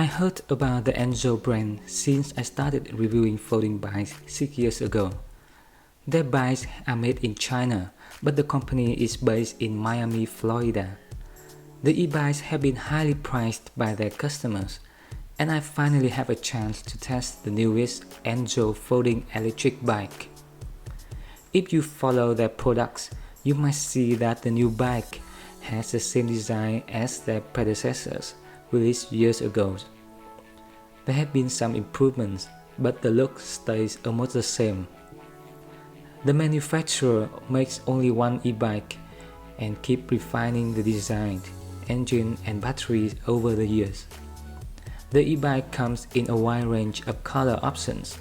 I heard about the ENZO brand since I started reviewing folding bikes 6 years ago. Their bikes are made in China, but the company is based in Miami, Florida. The e-bikes have been highly prized by their customers, and I finally have a chance to test the newest ENZO folding electric bike. If you follow their products, you might see that the new bike has the same design as their predecessors released years ago. There have been some improvements, but the look stays almost the same. The manufacturer makes only one e-bike and keep refining the design, engine and batteries over the years. The e-bike comes in a wide range of color options,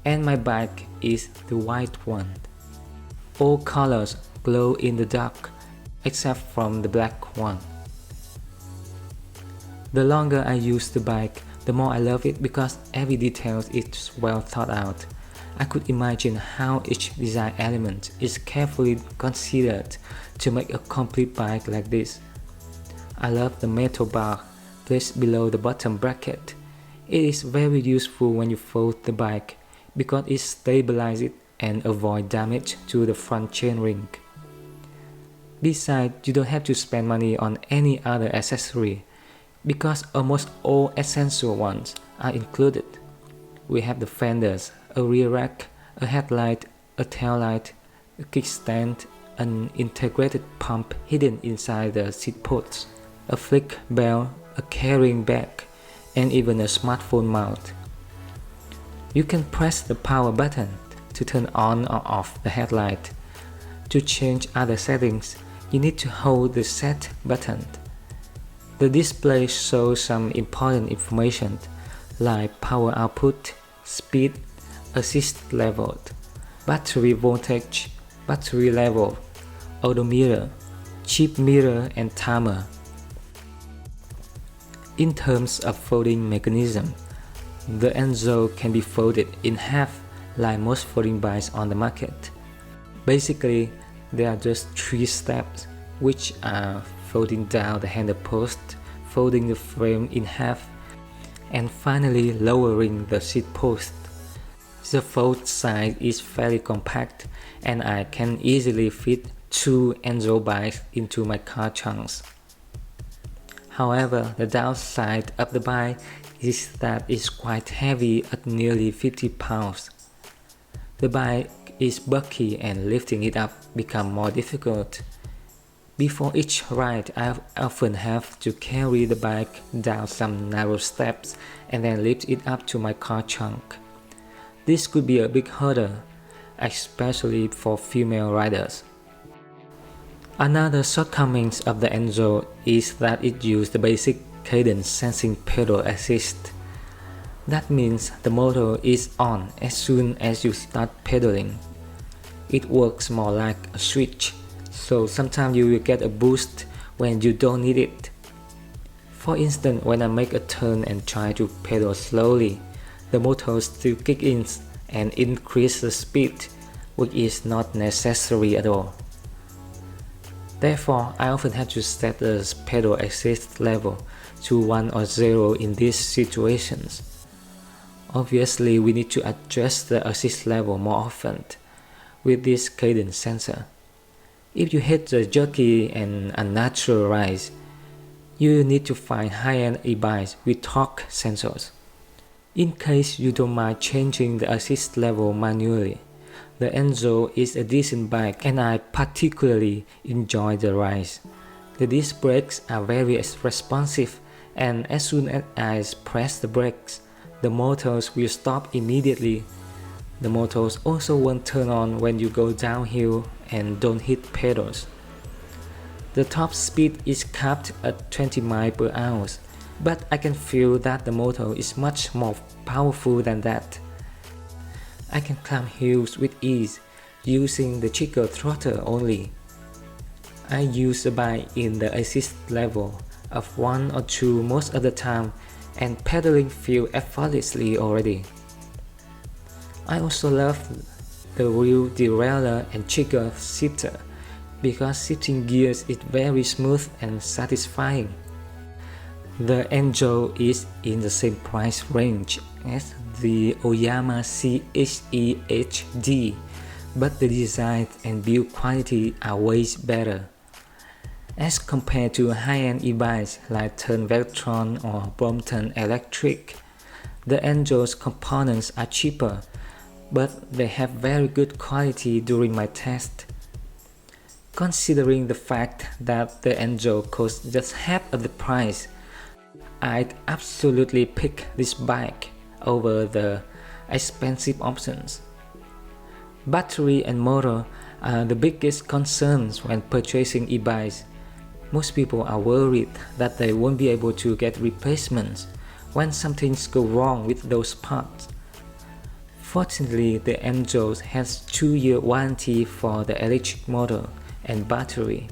and my bike is the white one. All colors glow in the dark except from the black one. The longer I use the bike, the more I love it because every detail is well thought out. I could imagine how each design element is carefully considered to make a complete bike like this. I love the metal bar placed below the bottom bracket. It is very useful when you fold the bike because it stabilizes it and avoids damage to the front chainring. Besides, you don't have to spend money on any other accessory because almost all essential ones are included. We have the fenders, a rear rack, a headlight, a tail light, a kickstand, an integrated pump hidden inside the seat posts, a flick bell, a carrying bag, and even a smartphone mount. You can press the power button to turn on or off the headlight. To change other settings, you need to hold the set button. The display shows some important information like power output, speed, assist level, battery voltage, battery level, odometer, chip meter and timer. In terms of folding mechanism, the ENZO can be folded in half like most folding bikes on the market. Basically, there are just 3 steps, which are folding down the handle post, folding the frame in half, and finally lowering the seat post. The fold size is fairly compact, and I can easily fit 2 ENZO bikes into my car trunks. However, the downside of the bike is that it's quite heavy at nearly 50 pounds. The bike is bulky and lifting it up becomes more difficult. Before each ride, I often have to carry the bike down some narrow steps and then lift it up to my car trunk. This could be a big hurdle, especially for female riders. Another shortcoming of the ENZO is that it uses the basic cadence sensing pedal assist. That means the motor is on as soon as you start pedaling. It works more like a switch, so sometimes you will get a boost when you don't need it. For instance, when I make a turn and try to pedal slowly, the motor still kicks in and increases the speed, which is not necessary at all. Therefore, I often have to set the pedal assist level to 1 or 0 in these situations. Obviously, we need to adjust the assist level more often with this cadence sensor. If you hit the jerky and unnatural rise, you need to find high-end e-bikes with torque sensors. In case you don't mind changing the assist level manually, the ENZO is a decent bike and I particularly enjoy the rise. The disc brakes are very responsive, and as soon as I press the brakes, the motors will stop immediately. The motors also won't turn on when you go downhill and don't hit pedals. The top speed is capped at 20 miles per hour, but I can feel that the motor is much more powerful than that. I can climb hills with ease using the trigger throttle only. I use the bike in the assist level of 1 or 2 most of the time, and pedaling feels effortlessly already. I also love the wheel derailleur and trigger shifter because shifting gears is very smooth and satisfying. The ENZO is in the same price range as the Oyama CHE HD, but the design and build quality are way better. As compared to high-end e-bikes like Turn Vectron or Brompton Electric, the ENZO's components are cheaper, but they have very good quality during my test. Considering the fact that the ENZO costs just half of the price, I'd absolutely pick this bike over the expensive options. Battery and motor are the biggest concerns when purchasing e-bikes. Most people are worried that they won't be able to get replacements when something goes wrong with those parts. Fortunately, the ENZO has 2-year warranty for the electric motor and battery.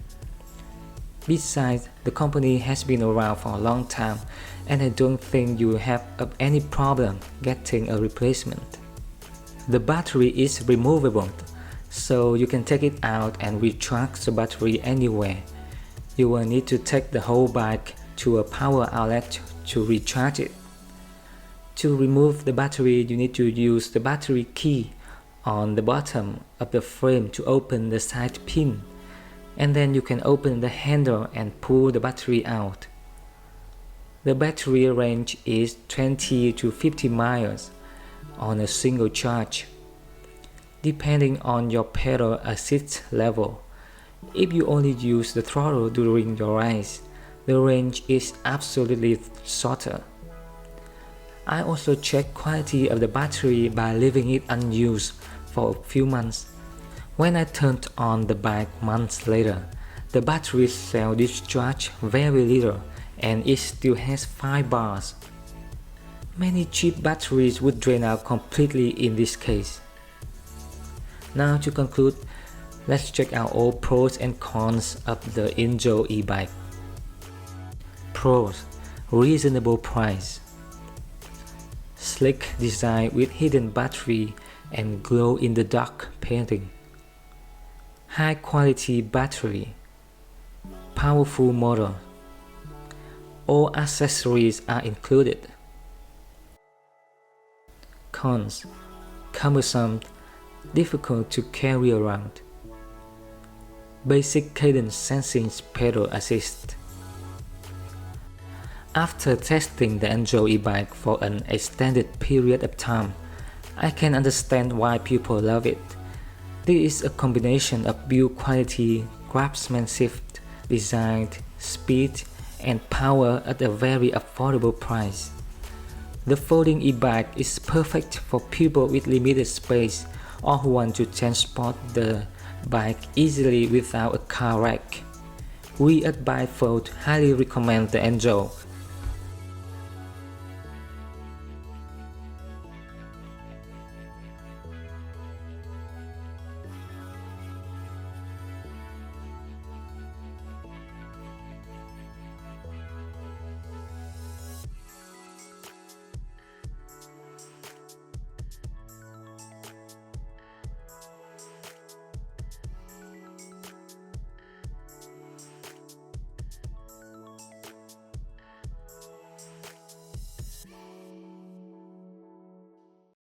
Besides, the company has been around for a long time, and I don't think you will have any problem getting a replacement. The battery is removable, so you can take it out and recharge the battery anywhere. You will need to take the whole bike to a power outlet to recharge it. To remove the battery, you need to use the battery key on the bottom of the frame to open the side pin, and then you can open the handle and pull the battery out. The battery range is 20 to 50 miles on a single charge, depending on your pedal assist level. If you only use the throttle during your race, the range is absolutely shorter. I also check quality of the battery by leaving it unused for a few months. When I turned on the bike months later, the battery cell discharged very little and it still has 5 bars. Many cheap batteries would drain out completely in this case. Now to conclude, let's check out all pros and cons of the ENZO e-bike. Pros: reasonable price, sleek design with hidden battery and glow-in-the-dark painting, high quality battery, powerful motor, all accessories are included. Cons: cumbersome, difficult to carry around, basic cadence sensing pedal assist. After testing the ENZO e-bike for an extended period of time, I can understand why people love it. This is a combination of build quality, craftsmanship, design, speed, and power at a very affordable price. The folding e-bike is perfect for people with limited space or who want to transport the bike easily without a car rack. We at BikeFolded highly recommend the ENZO